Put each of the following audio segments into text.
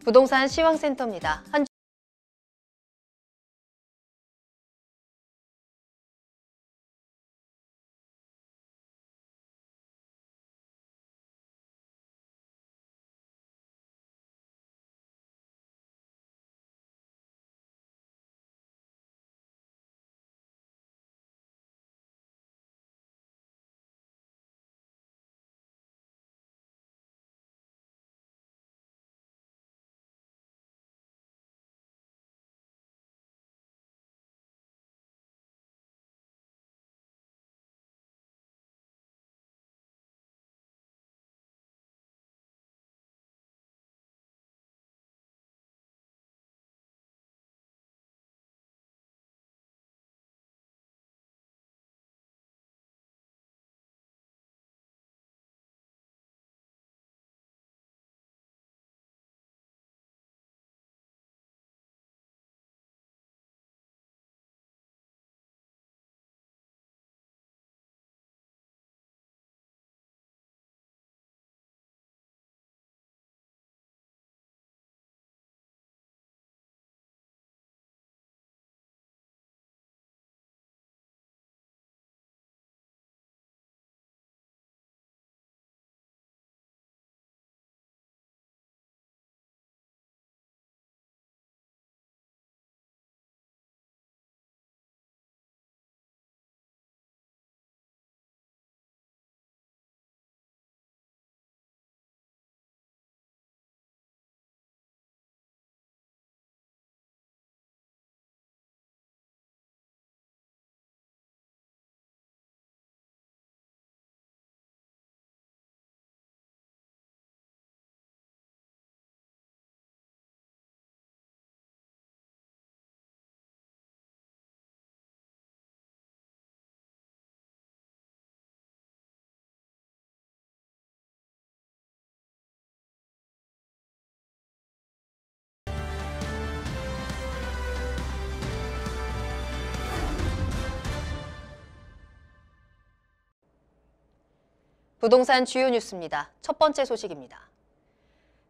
부동산 시황센터입니다. 부동산 주요 뉴스입니다. 첫 번째 소식입니다.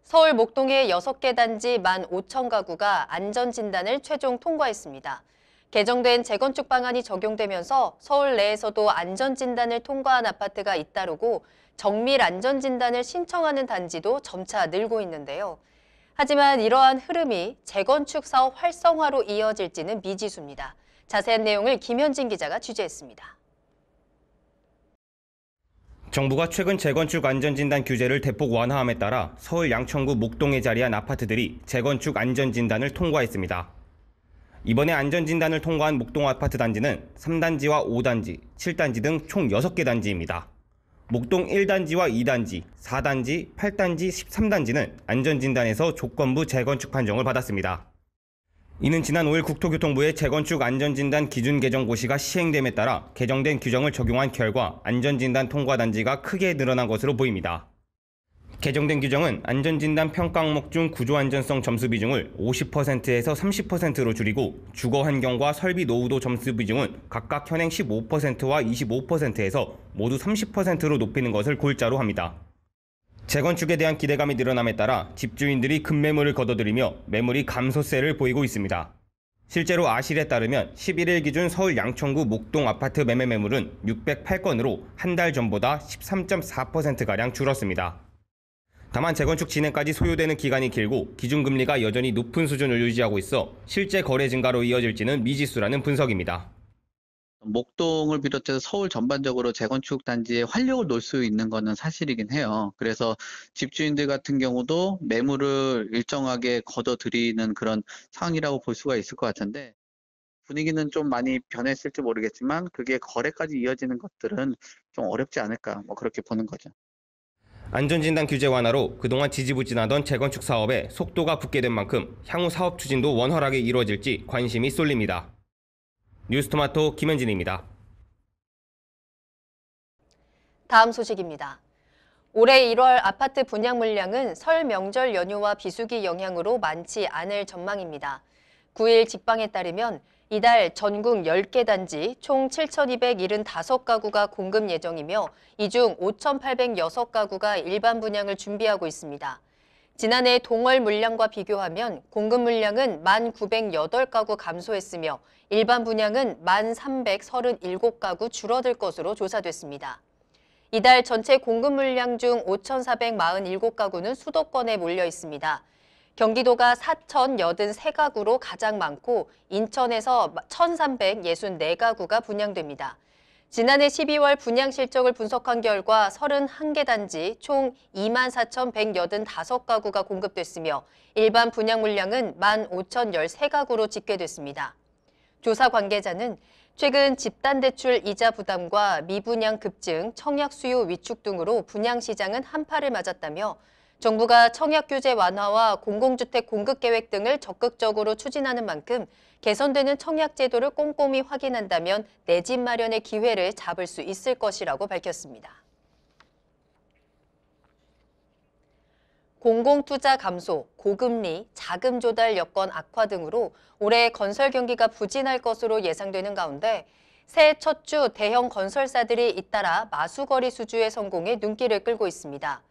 서울 목동의 6개 단지 15,000가구가 안전진단을 최종 통과했습니다. 개정된 재건축 방안이 적용되면서 서울 내에서도 안전진단을 통과한 아파트가 잇따르고 정밀 안전진단을 신청하는 단지도 점차 늘고 있는데요. 하지만 이러한 흐름이 재건축 사업 활성화로 이어질지는 미지수입니다. 자세한 내용을 김현진 기자가 취재했습니다. 정부가 최근 재건축 안전진단 규제를 대폭 완화함에 따라 서울 양천구 목동에 자리한 아파트들이 재건축 안전진단을 통과했습니다. 이번에 안전진단을 통과한 목동 아파트 단지는 3단지와 5단지, 7단지 등 총 6개 단지입니다. 목동 1단지와 2단지, 4단지, 8단지, 13단지는 안전진단에서 조건부 재건축 판정을 받았습니다. 이는 지난 5일 국토교통부의 재건축 안전진단 기준 개정 고시가 시행됨에 따라 개정된 규정을 적용한 결과 안전진단 통과 단지가 크게 늘어난 것으로 보입니다. 개정된 규정은 안전진단 평가 항목 중 구조안전성 점수 비중을 50%에서 30%로 줄이고 주거환경과 설비 노후도 점수 비중은 각각 현행 15%와 25%에서 모두 30%로 높이는 것을 골자로 합니다. 재건축에 대한 기대감이 늘어남에 따라 집주인들이 급매물을 걷어들이며 매물이 감소세를 보이고 있습니다. 실제로 아실에 따르면 11일 기준 서울 양천구 목동 아파트 매매 매물은 608건으로 한 달 전보다 13.4%가량 줄었습니다. 다만 재건축 진행까지 소요되는 기간이 길고 기준금리가 여전히 높은 수준을 유지하고 있어 실제 거래 증가로 이어질지는 미지수라는 분석입니다. 목동을 비롯해서 서울 전반적으로 재건축 단지에 활력을 놓을 수 있는 것은 사실이긴 해요. 그래서 집주인들 같은 경우도 매물을 일정하게 걷어들이는 그런 상황이라고 볼 수가 있을 것 같은데 분위기는 좀 많이 변했을지 모르겠지만 그게 거래까지 이어지는 것들은 좀 어렵지 않을까 그렇게 보는 거죠. 안전진단 규제 완화로 그동안 지지부진하던 재건축 사업에 속도가 붙게 된 만큼 향후 사업 추진도 원활하게 이루어질지 관심이 쏠립니다. 뉴스토마토 김현진입니다. 다음 소식입니다. 올해 1월 아파트 분양 물량은 설 명절 연휴와 비수기 영향으로 많지 않을 전망입니다. 9일 직방에 따르면 이달 전국 10개 단지 총 7,275가구가 공급 예정이며 이 중 5,806가구가 일반 분양을 준비하고 있습니다. 지난해 동월 물량과 비교하면 공급 물량은 1,908가구 감소했으며 일반 분양은 1,337가구 줄어들 것으로 조사됐습니다. 이달 전체 공급 물량 중 5,447가구는 수도권에 몰려 있습니다. 경기도가 4,083가구로 가장 많고 인천에서 1,364가구가 분양됩니다. 지난해 12월 분양 실적을 분석한 결과 31개 단지 총 24,185가구가 공급됐으며 일반 분양 물량은 15,013가구로 집계됐습니다. 조사 관계자는 최근 집단대출 이자 부담과 미분양 급증, 청약 수요 위축 등으로 분양 시장은 한파를 맞았다며 정부가 청약 규제 완화와 공공주택 공급 계획 등을 적극적으로 추진하는 만큼 개선되는 청약 제도를 꼼꼼히 확인한다면 내 집 마련의 기회를 잡을 수 있을 것이라고 밝혔습니다. 공공투자 감소, 고금리, 자금 조달 여건 악화 등으로 올해 건설 경기가 부진할 것으로 예상되는 가운데 새해 첫 주 대형 건설사들이 잇따라 마수거리 수주의 성공에 눈길을 끌고 있습니다.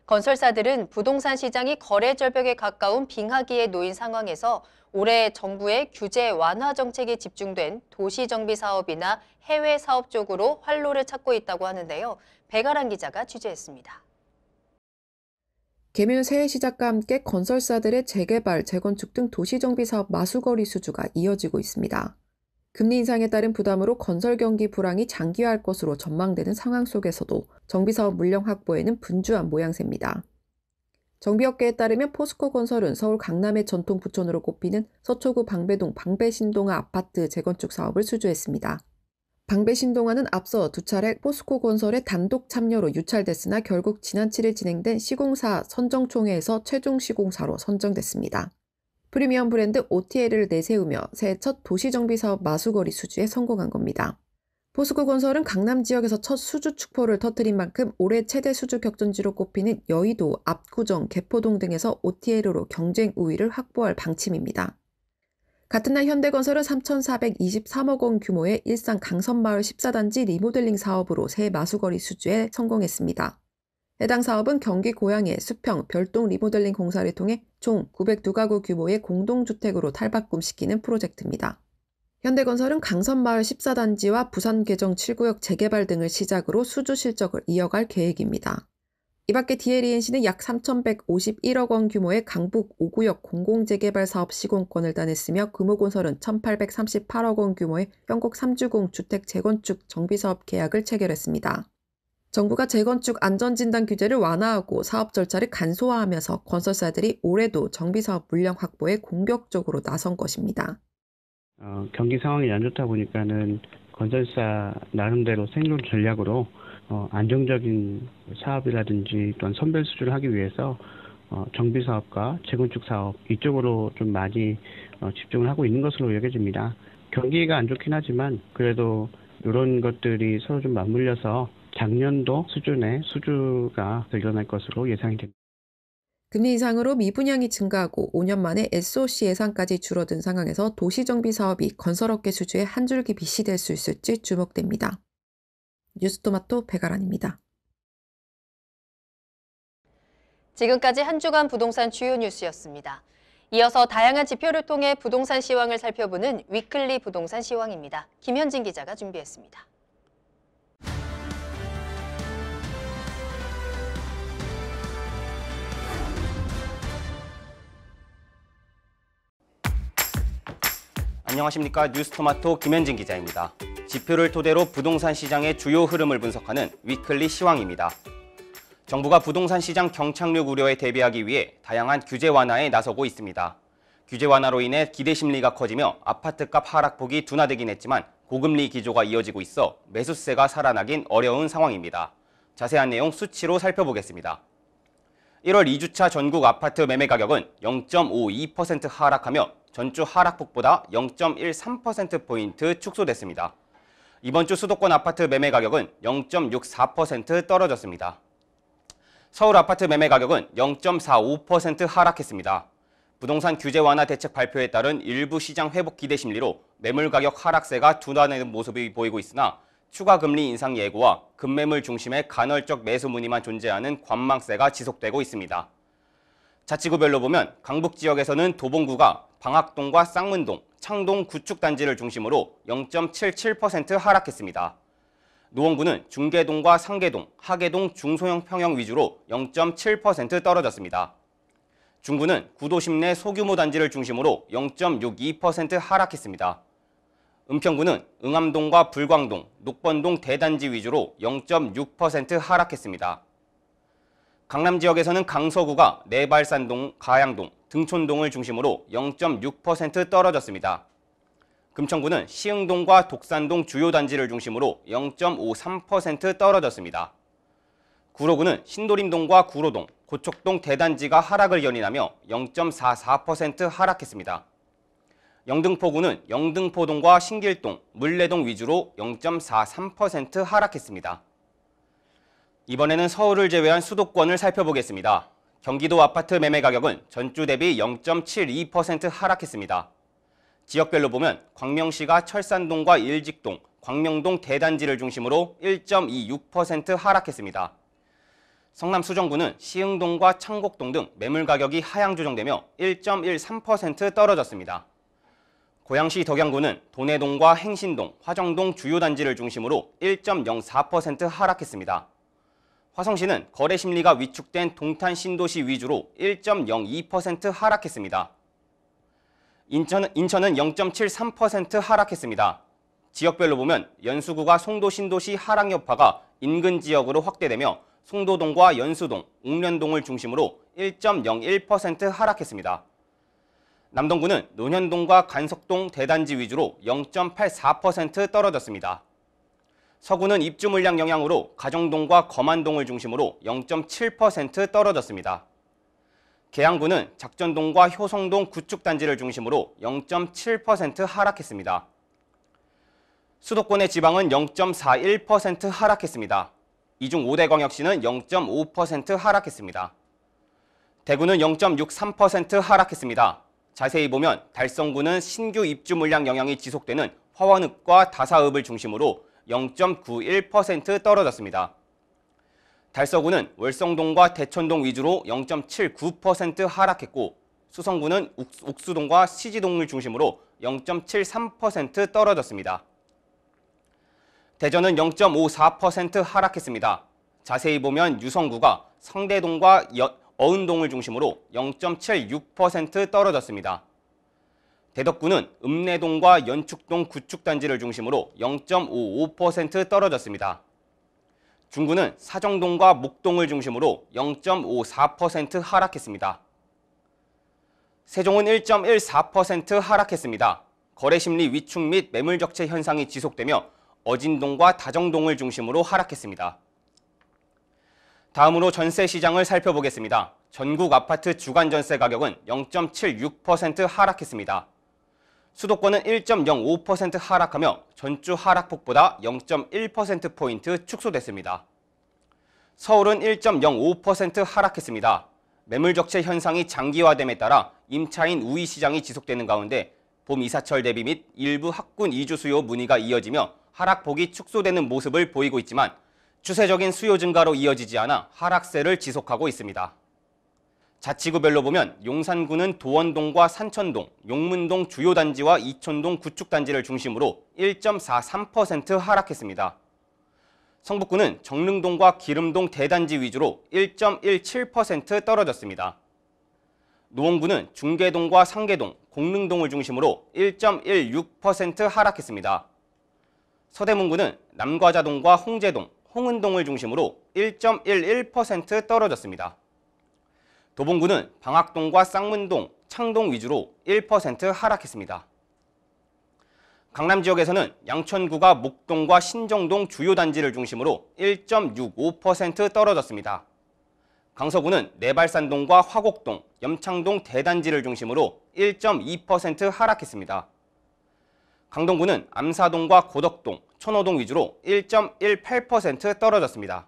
건설사들은 부동산 시장이 거래 절벽에 가까운 빙하기에 놓인 상황에서 올해 정부의 규제 완화 정책이 집중된 도시정비 사업이나 해외 사업 쪽으로 활로를 찾고 있다고 하는데요. 배가란 기자가 취재했습니다. 개묘 새해 시작과 함께 건설사들의 재개발, 재건축 등 도시정비 사업 마수거리 수주가 이어지고 있습니다. 금리 인상에 따른 부담으로 건설 경기 불황이 장기화할 것으로 전망되는 상황 속에서도 정비사업 물량 확보에는 분주한 모양새입니다. 정비업계에 따르면 포스코건설은 서울 강남의 전통 부촌으로 꼽히는 서초구 방배동 방배신동아 아파트 재건축 사업을 수주했습니다. 방배신동아는 앞서 두 차례 포스코건설의 단독 참여로 유찰됐으나 결국 지난 7일 진행된 시공사 선정총회에서 최종 시공사로 선정됐습니다. 프리미엄 브랜드 OTL을 내세우며 새해 첫 도시정비사업 마수거리 수주에 성공한 겁니다. 포스코건설은 강남 지역에서 첫 수주 축포를 터뜨린 만큼 올해 최대 수주 격전지로 꼽히는 여의도, 압구정, 개포동 등에서 OTL으로 경쟁 우위를 확보할 방침입니다. 같은 날 현대건설은 3,423억 원 규모의 일산 강선마을 14단지 리모델링 사업으로 새해 마수거리 수주에 성공했습니다. 해당 사업은 경기 고양의 수평, 별동 리모델링 공사를 통해 총 902가구 규모의 공동주택으로 탈바꿈시키는 프로젝트입니다. 현대건설은 강선마을 14단지와 부산 개정 7구역 재개발 등을 시작으로 수주 실적을 이어갈 계획입니다. 이 밖에 DLENC는 약 3,151억 원 규모의 강북 5구역 공공재개발 사업 시공권을 따냈으며 금호건설은 1,838억 원 규모의 현곡 3주공 주택 재건축 정비사업 계약을 체결했습니다. 정부가 재건축 안전진단 규제를 완화하고 사업 절차를 간소화하면서 건설사들이 올해도 정비사업 물량 확보에 공격적으로 나선 것입니다. 경기 상황이 안 좋다 보니까는 건설사 나름대로 생존 전략으로 안정적인 사업이라든지 또한 선별 수주를 하기 위해서 정비 사업과 재건축 사업 이쪽으로 좀 많이 집중을 하고 있는 것으로 여겨집니다. 경기가 안 좋긴 하지만 그래도 이런 것들이 서로 좀 맞물려서 작년도 수준의 수주가 일어날 것으로 예상이 됩니다. 금리 인상으로 미분양이 증가하고 5년 만에 SOC 예산까지 줄어든 상황에서 도시정비 사업이 건설업계 수주의 한 줄기 빛이 될 수 있을지 주목됩니다. 뉴스토마토 배가란입니다. 지금까지 한 주간 부동산 주요 뉴스였습니다. 이어서 다양한 지표를 통해 부동산 시황을 살펴보는 위클리 부동산 시황입니다. 김현진 기자가 준비했습니다. 안녕하십니까. 뉴스토마토 김현진 기자입니다. 지표를 토대로 부동산 시장의 주요 흐름을 분석하는 위클리 시황입니다. 정부가 부동산 시장 경착륙 우려에 대비하기 위해 다양한 규제 완화에 나서고 있습니다. 규제 완화로 인해 기대 심리가 커지며 아파트값 하락폭이 둔화되긴 했지만 고금리 기조가 이어지고 있어 매수세가 살아나긴 어려운 상황입니다. 자세한 내용 수치로 살펴보겠습니다. 1월 2주차 전국 아파트 매매 가격은 0.52% 하락하며 전주 하락폭보다 0.13%포인트 축소됐습니다. 이번 주 수도권 아파트 매매 가격은 0.64% 떨어졌습니다. 서울 아파트 매매 가격은 0.45% 하락했습니다. 부동산 규제 완화 대책 발표에 따른 일부 시장 회복 기대 심리로 매물 가격 하락세가 둔화되는 모습이 보이고 있으나 추가 금리 인상 예고와 급매물 중심의 간헐적 매수 문의만 존재하는 관망세가 지속되고 있습니다. 자치구별로 보면 강북 지역에서는 도봉구가 방학동과 쌍문동, 창동 구축단지를 중심으로 0.77% 하락했습니다. 노원구는 중계동과 상계동, 하계동 중소형 평형 위주로 0.7% 떨어졌습니다. 중구는 구도심 내 소규모 단지를 중심으로 0.62% 하락했습니다. 은평구는 응암동과 불광동, 녹번동 대단지 위주로 0.6% 하락했습니다. 강남 지역에서는 강서구가 내발산동, 가양동, 등촌동을 중심으로 0.6% 떨어졌습니다. 금천구는 시흥동과 독산동 주요 단지를 중심으로 0.53% 떨어졌습니다. 구로구는 신도림동과 구로동, 고척동 대단지가 하락을 연이하며 0.44% 하락했습니다. 영등포구는 영등포동과 신길동, 물레동 위주로 0.43% 하락했습니다. 이번에는 서울을 제외한 수도권을 살펴보겠습니다. 경기도 아파트 매매 가격은 전주 대비 0.72% 하락했습니다. 지역별로 보면 광명시가 철산동과 일직동, 광명동 대단지를 중심으로 1.26% 하락했습니다. 성남 수정구는 시흥동과 창곡동 등 매물 가격이 하향 조정되며 1.13% 떨어졌습니다. 고양시 덕양구는 도내동과 행신동, 화정동 주요 단지를 중심으로 1.04% 하락했습니다. 화성시는 거래 심리가 위축된 동탄 신도시 위주로 1.02% 하락했습니다. 인천은 0.73% 하락했습니다. 지역별로 보면 연수구가 송도 신도시 하락 여파가 인근 지역으로 확대되며 송도동과 연수동, 옥련동을 중심으로 1.01% 하락했습니다. 남동구는 논현동과 간석동 대단지 위주로 0.84% 떨어졌습니다. 서구는 입주 물량 영향으로 가정동과 거만동을 중심으로 0.7% 떨어졌습니다. 계양구는 작전동과 효성동 구축단지를 중심으로 0.7% 하락했습니다. 수도권의 지방은 0.41% 하락했습니다. 이 중 5대 광역시는 0.5% 하락했습니다. 대구는 0.63% 하락했습니다. 자세히 보면 달성구는 신규 입주 물량 영향이 지속되는 화원읍과 다사읍을 중심으로 0.91% 떨어졌습니다. 달서구는 월성동과 대천동 위주로 0.79% 하락했고 수성구는 옥수동과 시지동을 중심으로 0.73% 떨어졌습니다. 대전은 0.54% 하락했습니다. 자세히 보면 유성구가 성대동과 어은동을 중심으로 0.76% 떨어졌습니다. 대덕구는 읍내동과 연축동 구축단지를 중심으로 0.55% 떨어졌습니다. 중구는 사정동과 목동을 중심으로 0.54% 하락했습니다. 세종은 1.14% 하락했습니다. 거래심리 위축 및 매물적체 현상이 지속되며 어진동과 다정동을 중심으로 하락했습니다. 다음으로 전세 시장을 살펴보겠습니다. 전국 아파트 주간 전세 가격은 0.76% 하락했습니다. 수도권은 1.05% 하락하며 전주 하락폭보다 0.1%포인트 축소됐습니다. 서울은 1.05% 하락했습니다. 매물적체 현상이 장기화됨에 따라 임차인 우위 시장이 지속되는 가운데 봄 이사철 대비 및 일부 학군 이주 수요 문의가 이어지며 하락폭이 축소되는 모습을 보이고 있지만 추세적인 수요 증가로 이어지지 않아 하락세를 지속하고 있습니다. 자치구별로 보면 용산구는 도원동과 산천동, 용문동 주요 단지와 이촌동 구축단지를 중심으로 1.43% 하락했습니다. 성북구는 정릉동과 기름동 대단지 위주로 1.17% 떨어졌습니다. 노원구는 중계동과 상계동, 공릉동을 중심으로 1.16% 하락했습니다. 서대문구는 남과자동과 홍제동, 홍은동을 중심으로 1.11% 떨어졌습니다. 도봉구는 방학동과 쌍문동, 창동 위주로 1% 하락했습니다. 강남 지역에서는 양천구가 목동과 신정동 주요 단지를 중심으로 1.65% 떨어졌습니다. 강서구는 내발산동과 화곡동, 염창동 대단지를 중심으로 1.2% 하락했습니다. 강동구는 암사동과 고덕동, 천호동 위주로 1.18% 떨어졌습니다.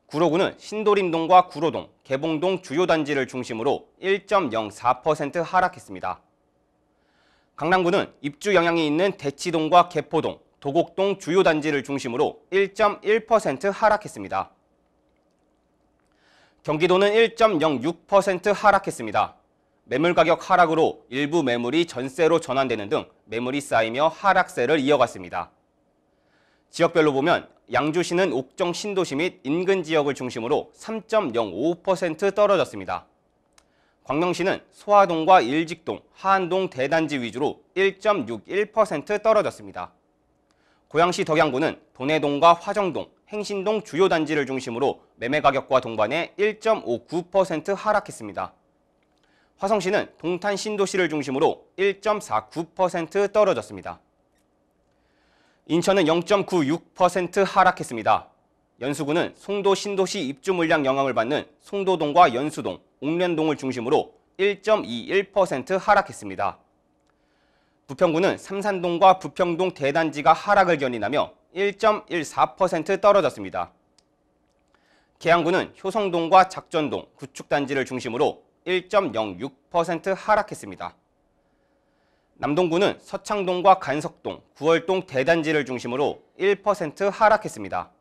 구로구는 신도림동과 구로동, 개봉동 주요 단지를 중심으로 1.04% 하락했습니다. 강남구는 입주 영향이 있는 대치동과 개포동, 도곡동 주요 단지를 중심으로 1.1% 하락했습니다. 경기도는 1.06% 하락했습니다. 매물 가격 하락으로 일부 매물이 전세로 전환되는 등 매물이 쌓이며 하락세를 이어갔습니다. 지역별로 보면 양주시는 옥정 신도시 및 인근 지역을 중심으로 3.05% 떨어졌습니다. 광명시는 소화동과 일직동, 하안동 대단지 위주로 1.61% 떨어졌습니다. 고양시 덕양구는 돈해동과 화정동, 행신동 주요 단지를 중심으로 매매 가격과 동반해 1.59% 하락했습니다. 화성시는 동탄 신도시를 중심으로 1.49% 떨어졌습니다. 인천은 0.96% 하락했습니다. 연수구는 송도 신도시 입주 물량 영향을 받는 송도동과 연수동, 옥련동을 중심으로 1.21% 하락했습니다. 부평구는 삼산동과 부평동 대단지가 하락을 견인하며 1.14% 떨어졌습니다. 계양구는 효성동과 작전동, 구축단지를 중심으로 1.06% 하락했습니다. 남동구는 서창동과 간석동, 구월동 대단지를 중심으로 1% 하락했습니다.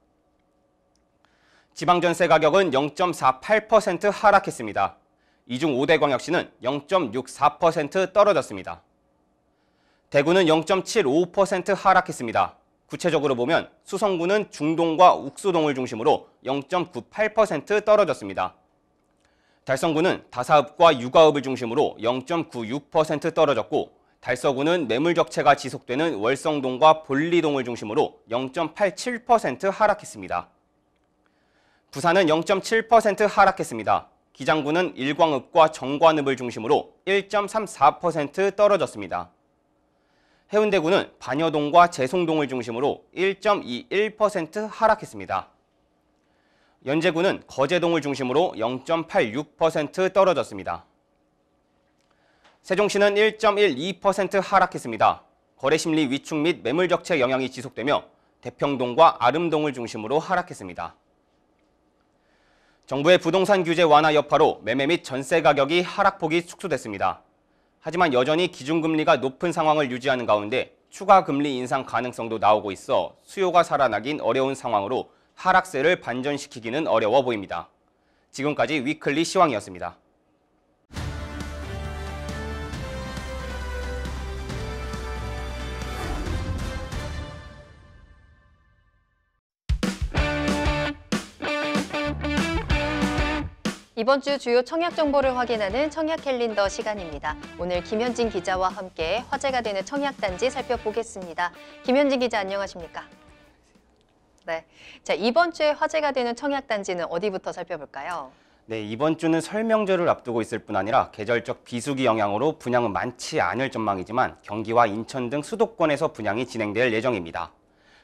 지방전세 가격은 0.48% 하락했습니다. 이중 5대 광역시는 0.64% 떨어졌습니다. 대구는 0.75% 하락했습니다. 구체적으로 보면 수성구는 중동과 욱수동을 중심으로 0.98% 떨어졌습니다. 달성구는 다사읍과 육아읍을 중심으로 0.96% 떨어졌고 달서구는 매물 격체가 지속되는 월성동과 볼리동을 중심으로 0.87% 하락했습니다. 부산은 0.7% 하락했습니다. 기장구는 일광읍과 정관읍을 중심으로 1.34% 떨어졌습니다. 해운대구는 반여동과 재송동을 중심으로 1.21% 하락했습니다. 연제구는 거제동을 중심으로 0.86% 떨어졌습니다. 세종시는 1.12% 하락했습니다. 거래심리 위축 및 매물 격체 영향이 지속되며 대평동과 아름동을 중심으로 하락했습니다. 정부의 부동산 규제 완화 여파로 매매 및 전세 가격이 하락폭이 축소됐습니다. 하지만 여전히 기준금리가 높은 상황을 유지하는 가운데 추가 금리 인상 가능성도 나오고 있어 수요가 살아나긴 어려운 상황으로 하락세를 반전시키기는 어려워 보입니다. 지금까지 위클리 시황이었습니다. 이번 주 주요 청약 정보를 확인하는 청약 캘린더 시간입니다. 오늘 김현진 기자와 함께 화제가 되는 청약 단지 살펴보겠습니다. 김현진 기자 안녕하십니까? 네. 자, 이번 주에 화제가 되는 청약 단지는 어디부터 살펴볼까요? 네, 이번 주는 설명절을 앞두고 있을 뿐 아니라 계절적 비수기 영향으로 분양은 많지 않을 전망이지만 경기와 인천 등 수도권에서 분양이 진행될 예정입니다.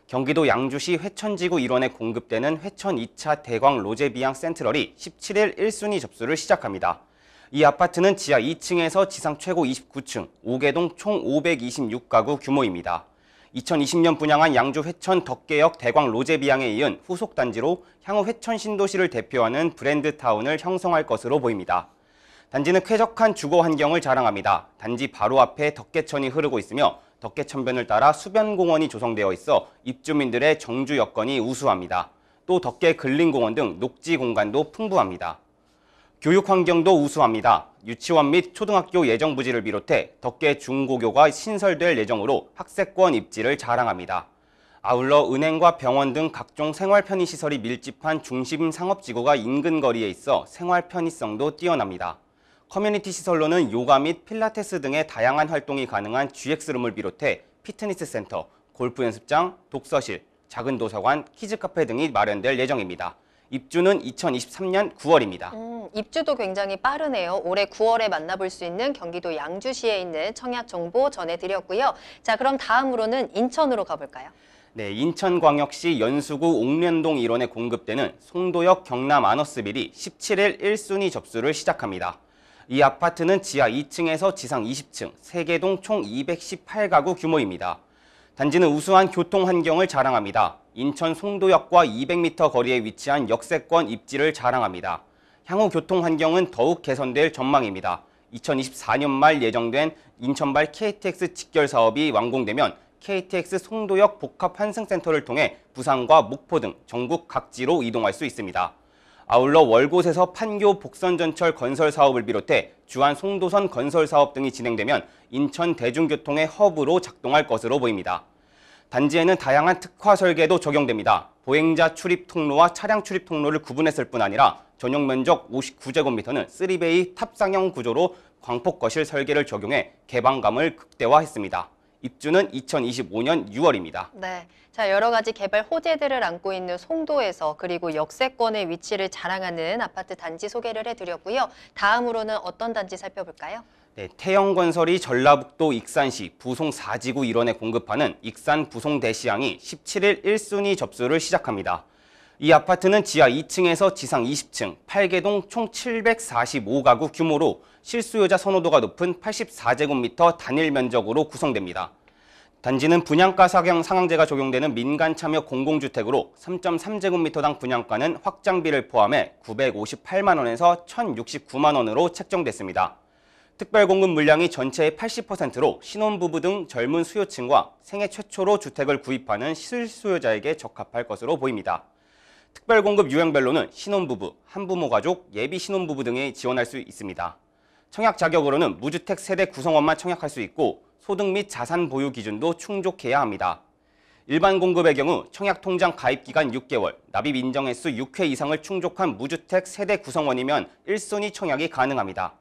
경기도 양주시 회천지구 1원에 공급되는 회천 2차 대광 로제비앙 센트럴이 17일 1순위 접수를 시작합니다. 이 아파트는 지하 2층에서 지상 최고 29층, 5개동 총 526가구 규모입니다. 2020년 분양한 양주 회천 덕계역 대광 로제비앙에 이은 후속 단지로 향후 회천 신도시를 대표하는 브랜드 타운을 형성할 것으로 보입니다. 단지는 쾌적한 주거 환경을 자랑합니다. 단지 바로 앞에 덕계천이 흐르고 있으며 덕계천변을 따라 수변공원이 조성되어 있어 입주민들의 정주 여건이 우수합니다. 또 덕계 근린공원 등 녹지 공간도 풍부합니다. 교육 환경도 우수합니다. 유치원 및 초등학교 예정 부지를 비롯해 덕계 중고교가 신설될 예정으로 학세권 입지를 자랑합니다. 아울러 은행과 병원 등 각종 생활 편의시설이 밀집한 중심 상업지구가 인근 거리에 있어 생활 편의성도 뛰어납니다. 커뮤니티 시설로는 요가 및 필라테스 등의 다양한 활동이 가능한 GX룸을 비롯해 피트니스 센터, 골프 연습장, 독서실, 작은 도서관, 키즈카페 등이 마련될 예정입니다. 입주는 2023년 9월입니다. 입주도 굉장히 빠르네요. 올해 9월에 만나볼 수 있는 경기도 양주시에 있는 청약 정보 전해드렸고요. 자, 그럼 다음으로는 인천으로 가볼까요? 네, 인천광역시 연수구 옥련동 1원에 공급되는 송도역 경남 아너스빌이 17일 1순위 접수를 시작합니다. 이 아파트는 지하 2층에서 지상 20층, 3개동 총 218가구 규모입니다. 단지는 우수한 교통 환경을 자랑합니다. 인천 송도역과 200m 거리에 위치한 역세권 입지를 자랑합니다. 향후 교통 환경은 더욱 개선될 전망입니다. 2024년 말 예정된 인천발 KTX 직결 사업이 완공되면 KTX 송도역 복합 환승센터를 통해 부산과 목포 등 전국 각지로 이동할 수 있습니다. 아울러 월곶에서 판교 복선전철 건설 사업을 비롯해 주안 송도선 건설 사업 등이 진행되면 인천 대중교통의 허브로 작동할 것으로 보입니다. 단지에는 다양한 특화 설계도 적용됩니다. 보행자 출입 통로와 차량 출입 통로를 구분했을 뿐 아니라 전용 면적 59제곱미터는 3베이 탑상형 구조로 광폭 거실 설계를 적용해 개방감을 극대화했습니다. 입주는 2025년 6월입니다. 네. 자, 여러 가지 개발 호재들을 안고 있는 송도에서 그리고 역세권의 위치를 자랑하는 아파트 단지 소개를 해드렸고요. 다음으로는 어떤 단지 살펴볼까요? 네, 태영건설이 전라북도 익산시 부송 4지구 1원에 공급하는 익산 부송 대시양이 17일 1순위 접수를 시작합니다. 이 아파트는 지하 2층에서 지상 20층, 8개동 총 745가구 규모로 실수요자 선호도가 높은 84제곱미터 단일 면적으로 구성됩니다. 단지는 분양가 상한제가 적용되는 민간 참여 공공주택으로 3.3제곱미터당 분양가는 확장비를 포함해 958만 원에서 1,069만 원으로 책정됐습니다. 특별공급 물량이 전체의 80%로 신혼부부 등 젊은 수요층과 생애 최초로 주택을 구입하는 실수요자에게 적합할 것으로 보입니다. 특별공급 유형별로는 신혼부부, 한부모 가족, 예비 신혼부부 등에 지원할 수 있습니다. 청약 자격으로는 무주택 세대 구성원만 청약할 수 있고 소득 및 자산 보유 기준도 충족해야 합니다. 일반 공급의 경우 청약 통장 가입 기간 6개월, 납입 인정 횟수 6회 이상을 충족한 무주택 세대 구성원이면 1순위 청약이 가능합니다.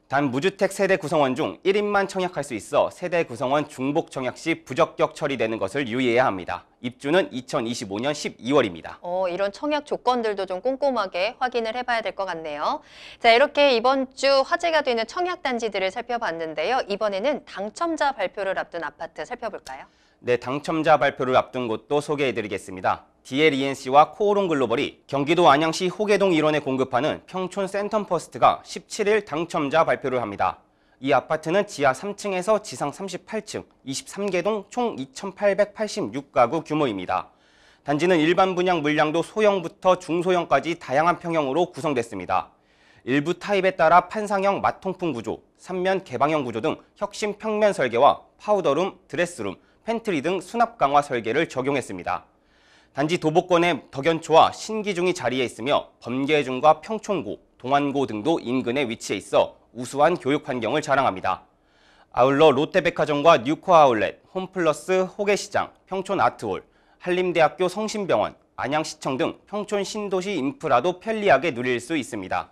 단 무주택 세대 구성원 중 1인만 청약할 수 있어 세대 구성원 중복 청약 시 부적격 처리되는 것을 유의해야 합니다. 입주는 2025년 12월입니다. 이런 청약 조건들도 좀 꼼꼼하게 확인을 해봐야 될 것 같네요. 자, 이렇게 이번 주 화제가 되는 청약 단지들을 살펴봤는데요. 이번에는 당첨자 발표를 앞둔 아파트 살펴볼까요? 네, 당첨자 발표를 앞둔 곳도 소개해드리겠습니다. DLENC와 코오롱 글로벌이 경기도 안양시 호계동 1원에 공급하는 평촌 센텀퍼스트가 17일 당첨자 발표를 합니다. 이 아파트는 지하 3층에서 지상 38층, 23개동 총 2,886가구 규모입니다. 단지는 일반 분양 물량도 소형부터 중소형까지 다양한 평형으로 구성됐습니다. 일부 타입에 따라 판상형 마통풍 구조, 3면 개방형 구조 등 혁신 평면 설계와 파우더룸, 드레스룸, 팬트리 등 수납 강화 설계를 적용했습니다. 단지 도보권에 덕연초와 신기중이 자리에 있으며 범계중과 평촌고, 동안고 등도 인근에 위치해 있어 우수한 교육 환경을 자랑합니다. 아울러 롯데백화점과 뉴코 아울렛, 홈플러스 호계시장, 평촌 아트홀, 한림대학교 성심병원, 안양시청 등 평촌 신도시 인프라도 편리하게 누릴 수 있습니다.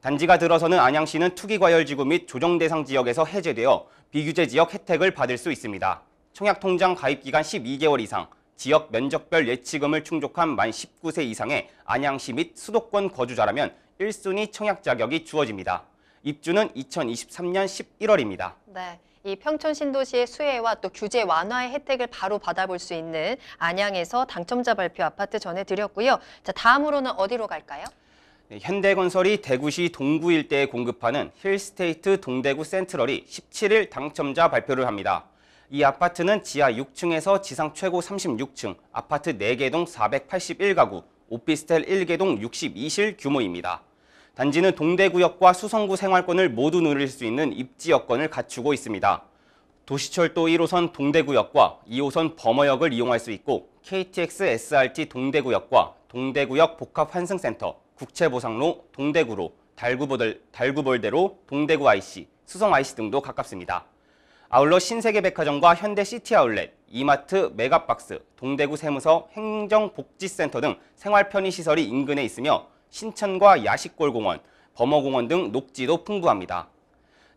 단지가 들어서는 안양시는 투기과열지구 및 조정대상 지역에서 해제되어 비규제 지역 혜택을 받을 수 있습니다. 청약통장 가입기간 12개월 이상, 지역 면적별 예치금을 충족한 만 19세 이상의 안양시 및 수도권 거주자라면 1순위 청약 자격이 주어집니다. 입주는 2023년 11월입니다. 네, 이 평촌 신도시의 수혜와 또 규제 완화의 혜택을 바로 받아볼 수 있는 안양에서 당첨자 발표 아파트 전해드렸고요. 자, 다음으로는 어디로 갈까요? 네, 현대건설이 대구시 동구 일대에 공급하는 힐스테이트 동대구 센트럴이 17일 당첨자 발표를 합니다. 이 아파트는 지하 6층에서 지상 최고 36층, 아파트 4개동 481가구, 오피스텔 1개동 62실 규모입니다. 단지는 동대구역과 수성구 생활권을 모두 누릴 수 있는 입지 여건을 갖추고 있습니다. 도시철도 1호선 동대구역과 2호선 범어역을 이용할 수 있고 KTX SRT 동대구역과 동대구역 복합환승센터, 국채보상로, 동대구로, 달구볼대로, 동대구 IC, 수성 IC 등도 가깝습니다. 아울러 신세계백화점과 현대시티아울렛, 이마트, 메가박스, 동대구 세무서, 행정복지센터 등 생활편의시설이 인근에 있으며 신천과 야식골공원, 범어공원 등 녹지도 풍부합니다.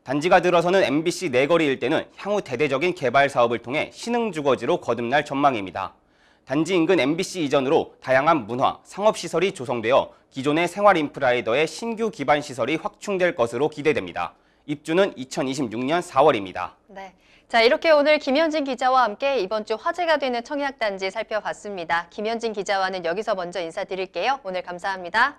단지가 들어서는 MBC 내거리 일대는 향후 대대적인 개발 사업을 통해 신흥주거지로 거듭날 전망입니다. 단지 인근 MBC 이전으로 다양한 문화, 상업시설이 조성되어 기존의 생활 인프라에 더해 신규 기반 시설이 확충될 것으로 기대됩니다. 입주는 2026년 4월입니다. 네. 자, 이렇게 오늘 김현진 기자와 함께 이번 주 화제가 되는 청약단지 살펴봤습니다. 김현진 기자와는 여기서 먼저 인사드릴게요. 오늘 감사합니다.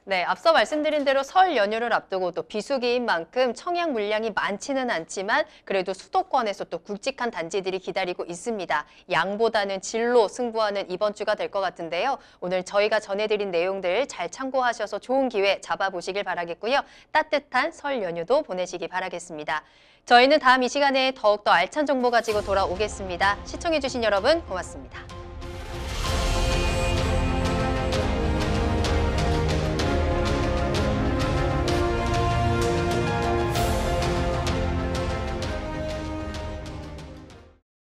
네, 앞서 말씀드린 대로 설 연휴를 앞두고 또 비수기인 만큼 청약 물량이 많지는 않지만 그래도 수도권에서 또 굵직한 단지들이 기다리고 있습니다. 양보다는 질로 승부하는 이번 주가 될 것 같은데요. 오늘 저희가 전해드린 내용들 잘 참고하셔서 좋은 기회 잡아보시길 바라겠고요. 따뜻한 설 연휴도 보내시기 바라겠습니다. 저희는 다음 이 시간에 더욱더 알찬 정보 가지고 돌아오겠습니다. 시청해주신 여러분 고맙습니다.